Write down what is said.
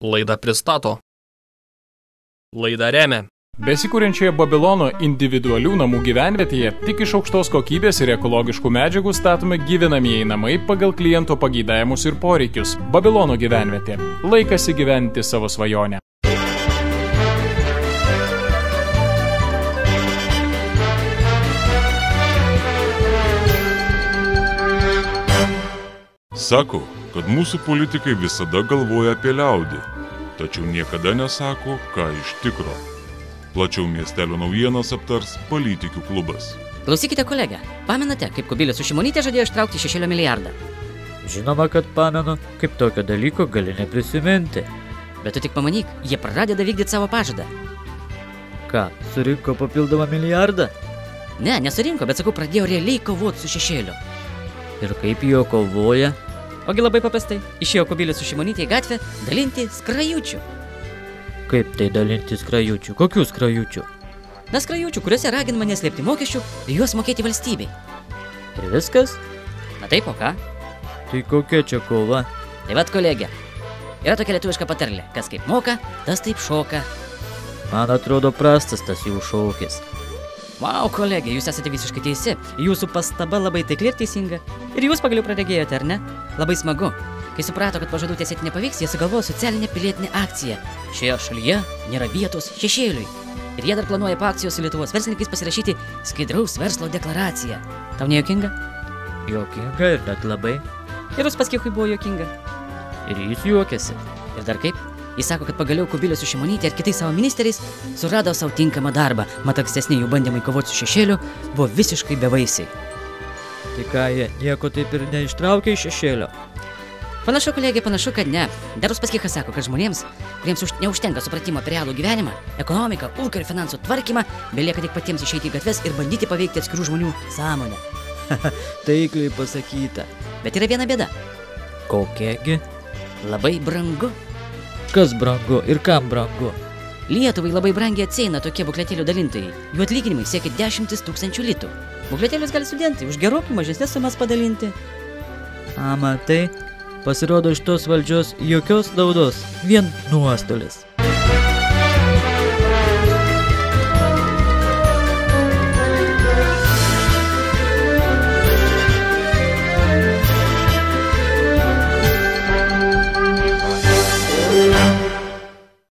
Laidą pristato. Laidą remia. Besikūrenčioje Babilono individualių namų gyvenvietėje tik iš aukštos kokybės ir ekologiškų medžiagų statomi gyvenamieji namai pagal kliento pageidavimus ir poreikius. Babilono gyvenvietė. Laikas įgyventi savo svajonę. Sako, kad mūsų politikai visada galvoja apie liaudį, tačiau niekada nesako, ką iš tikro. Plačiau miestelio naujienas aptars Politikių klubas. Klausykite, kolegę, pamenate, kaip Kubilius su Šimonyte žadėjo ištraukti šešėlio milijardą? Žinoma, kad pamenu, kaip tokio dalyko gali neprisiminti. Bet tu tik pamanyk, jie pradeda vykdyti savo pažadą. Ką, surinko papildomą milijardą? Ne, nesurinko, bet sakau, pradėjo realiai kovoti su šešėliu. Ir kaip jo kovoja? Ogi labai paprastai, išėjo Kubilius su Šimonyte į gatvę dalinti skrajučių. Kaip tai dalinti skrajučių? Kokių skrajučių? Na, skrajučių, kuriuose raginama neslėpti mokesčių ir juos mokėti valstybei. Ir viskas? Na taip, o ką? Tai kokia čia kova? Tai vat, kolegė, yra tokia lietuviška patarlė, kas kaip moka, tas taip šoka. Man atrodo prastas tas jų šaukis. Vau, kolegė, jūs esate visiškai teisi. Jūsų pastaba labai taikli ir teisinga. Ir jūs pagaliau pradėjote, ar ne? Labai smagu. Kai suprato, kad pažadų tiesėti nepavyks, jie sugalvojo socialinę pilietinę akciją. Šioje šalyje nėra vietos šešėliui. Ir jie dar planuoja po akcijos su Lietuvos verslininkais pasirašyti skaidraus verslo deklaraciją. Tau nejuokinga? Juokinga ir net labai. Ir Uspaskichui buvo juokinga. Ir jis juokiasi. Ir dar kaip? Jis sako, kad pagaliau Kubilius su Šimonyte ir kitais savo ministeriais surado savo tinkamą darbą, mat ankstesni jų bandymai kovoti su šešėliu buvo visiškai bevaisiai. Tai ką, jie nieko taip ir neištraukė iš šešėlio? Panašu, kolegė, panašu, kad ne. Dar Uspaskichas sako, kad žmonėms, kuriems neužtenka supratimo apie realų gyvenimą, ekonomiką, ūkio ir finansų tvarkymą, belieka tik patiems išeiti į gatves ir bandyti paveikti atskirų žmonių sąmonę. Taikliai pasakyta. Bet yra viena bėda. Kokiagi? Labai brangu. Kas brangu ir kam brangu? Lietuvai labai brangiai atsieina tokie bukletėlių dalintojai. Jų atlyginimai siekia 10 000 litų. Bukletėlius gali studentai už gerokai mažesnės sumas padalinti. Matai, pasirodo iš tos valdžios jokios naudos, vien nuostolis.